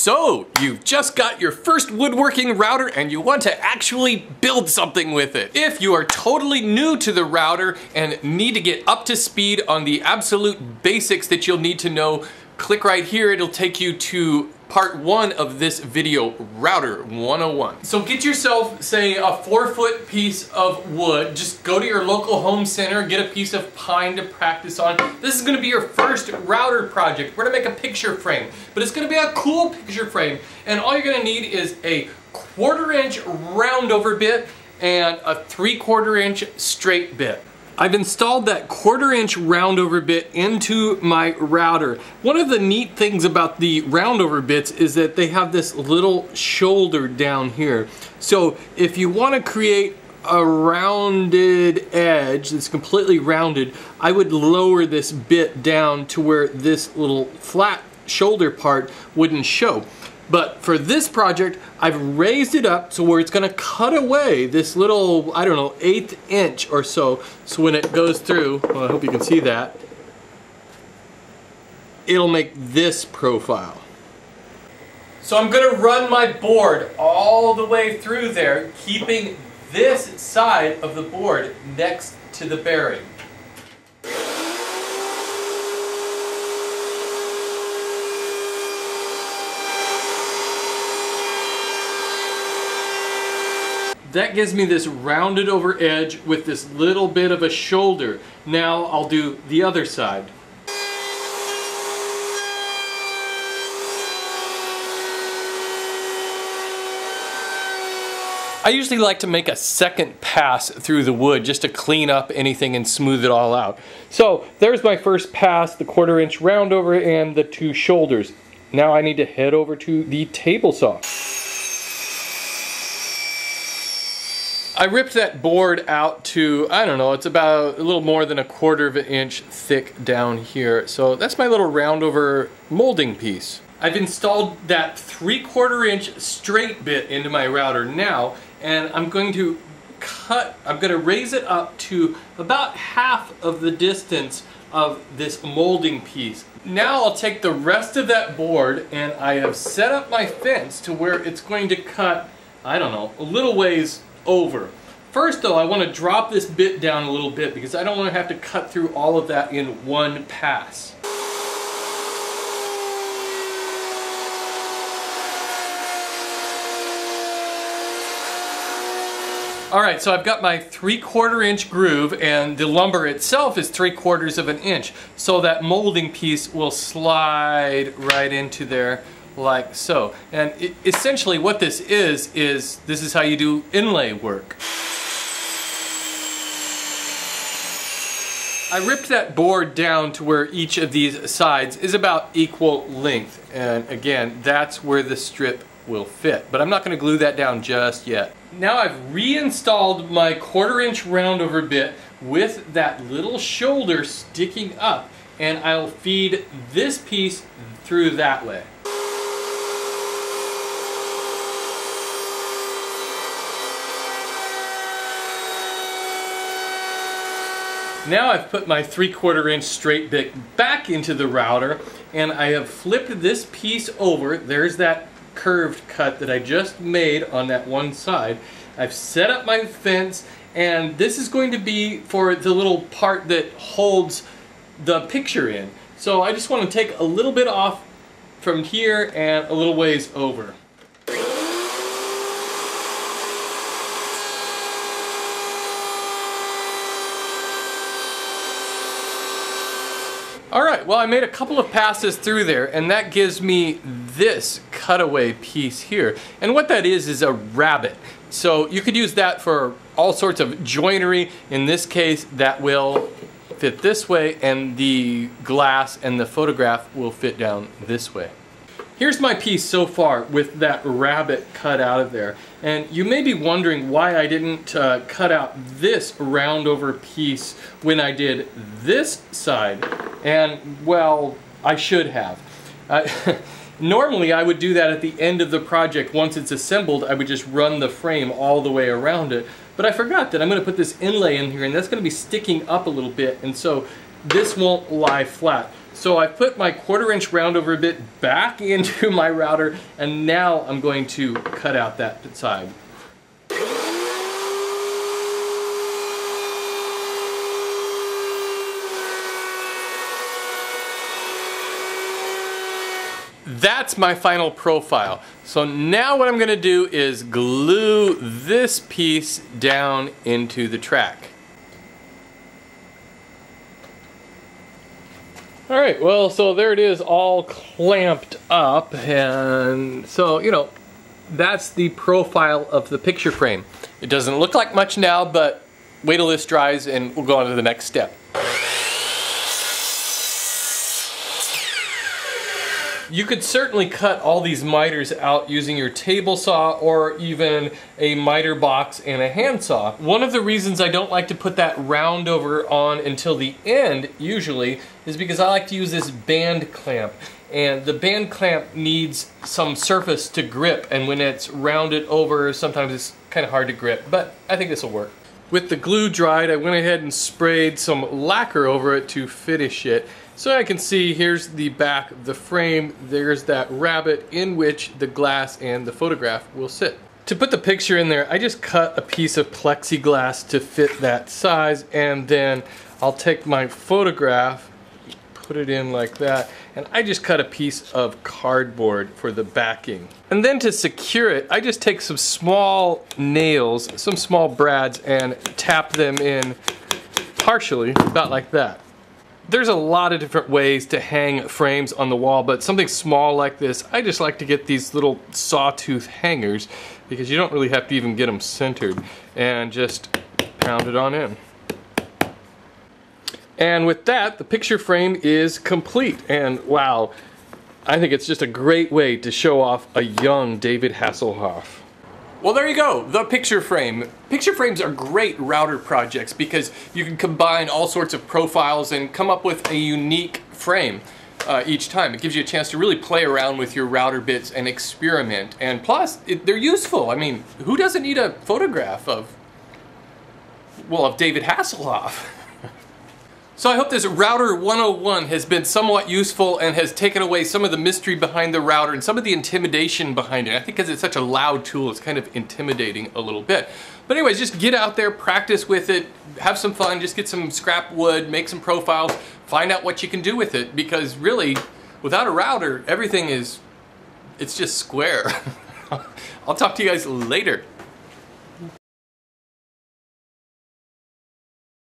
So, you've just got your first woodworking router and you want to actually build something with it. If you are totally new to the router and need to get up to speed on the absolute basics that you'll need to know, click right here. It'll take you to part 1 of this video, Router 101. So get yourself, say, a 4-foot piece of wood. Just go to your local home center, get a piece of pine to practice on. This is gonna be your first router project. We're gonna make a picture frame, but it's gonna be a cool picture frame. And all you're gonna need is a 1/4 inch round over bit and a 3/4 inch straight bit. I've installed that 1/4 inch round over bit into my router. One of the neat things about the round over bits is that they have this little shoulder down here. So if you want to create a rounded edge that's completely rounded, I would lower this bit down to where this little flat shoulder part wouldn't show. But for this project, I've raised it up to where it's gonna cut away this little, I don't know, 1/8 inch or so. So when it goes through, well, I hope you can see that, it'll make this profile. So I'm gonna run my board all the way through there, keeping this side of the board next to the bearing. That gives me this rounded over edge with this little bit of a shoulder. Now I'll do the other side. I usually like to make a second pass through the wood just to clean up anything and smooth it all out. So there's my first pass, the 1/4 inch round over and the 2 shoulders. Now I need to head over to the table saw. I ripped that board out to, I don't know, it's about a little more than 1/4 inch thick down here. So that's my little round over molding piece. I've installed that 3/4 inch straight bit into my router now, and I'm going to raise it up to about half of the distance of this molding piece. Now I'll take the rest of that board and I have set up my fence to where it's going to cut, I don't know, a little ways over. First though, I want to drop this bit down a little bit because I don't want to have to cut through all of that in one pass. Alright, so I've got my 3/4 inch groove and the lumber itself is 3/4 inch. So that molding piece will slide right into there like so. And essentially what this is this is how you do inlay work. I ripped that board down to where each of these sides is about equal length. And again, that's where the strip will fit. But I'm not going to glue that down just yet. Now I've reinstalled my 1/4 inch round over bit with that little shoulder sticking up. And I'll feed this piece through that way. Now I've put my 3/4 inch straight bit back into the router and I have flipped this piece over. There's that curved cut that I just made on that one side. I've set up my fence and this is going to be for the little part that holds the picture in. So I just want to take a little bit off from here and a little ways over. Alright, well I made a couple of passes through there and that gives me this cutaway piece here. And what that is a rabbet. So you could use that for all sorts of joinery. In this case, that will fit this way and the glass and the photograph will fit down this way. Here's my piece so far with that rabbet cut out of there. And you may be wondering why I didn't cut out this round over piece when I did this side. And well, I should have. Normally I would do that at the end of the project. Once it's assembled, I would just run the frame all the way around it. But I forgot that I'm going to put this inlay in here and that's going to be sticking up a little bit. And so this won't lie flat. So I put my 1/4" round over bit back into my router, and now I'm going to cut out that side. That's my final profile. So now what I'm going to do is glue this piece down into the track. Alright, well, so there it is, all clamped up, and so, you know, that's the profile of the picture frame. It doesn't look like much now, but wait till this dries and we'll go on to the next step. You could certainly cut all these miters out using your table saw or even a miter box and a handsaw. One of the reasons I don't like to put that round over on until the end, usually, is because I like to use this band clamp. And the band clamp needs some surface to grip, and when it's rounded over, sometimes it's kind of hard to grip, but I think this will work. With the glue dried, I went ahead and sprayed some lacquer over it to finish it. So I can see, here's the back of the frame, there's that rabbet in which the glass and the photograph will sit. To put the picture in there, I just cut a piece of plexiglass to fit that size, and then I'll take my photograph, put it in like that, and I just cut a piece of cardboard for the backing. And then to secure it, I just take some small nails, some small brads, and tap them in partially, about like that. There's a lot of different ways to hang frames on the wall, but something small like this, I just like to get these little sawtooth hangers because you don't really have to even get them centered, and just pound it on in. And with that, the picture frame is complete, and wow, I think it's just a great way to show off a young David Hasselhoff. Well, there you go, the picture frame. Picture frames are great router projects because you can combine all sorts of profiles and come up with a unique frame each time. It gives you a chance to really play around with your router bits and experiment. And plus, they're useful. I mean, who doesn't need a photograph of, well, of David Hasselhoff? So I hope this Router 101 has been somewhat useful and has taken away some of the mystery behind the router and some of the intimidation behind it. I think because it's such a loud tool, it's kind of intimidating a little bit. But anyways, just get out there, practice with it, have some fun, just get some scrap wood, make some profiles, find out what you can do with it, because really, without a router, everything is, it's just square. I'll talk to you guys later.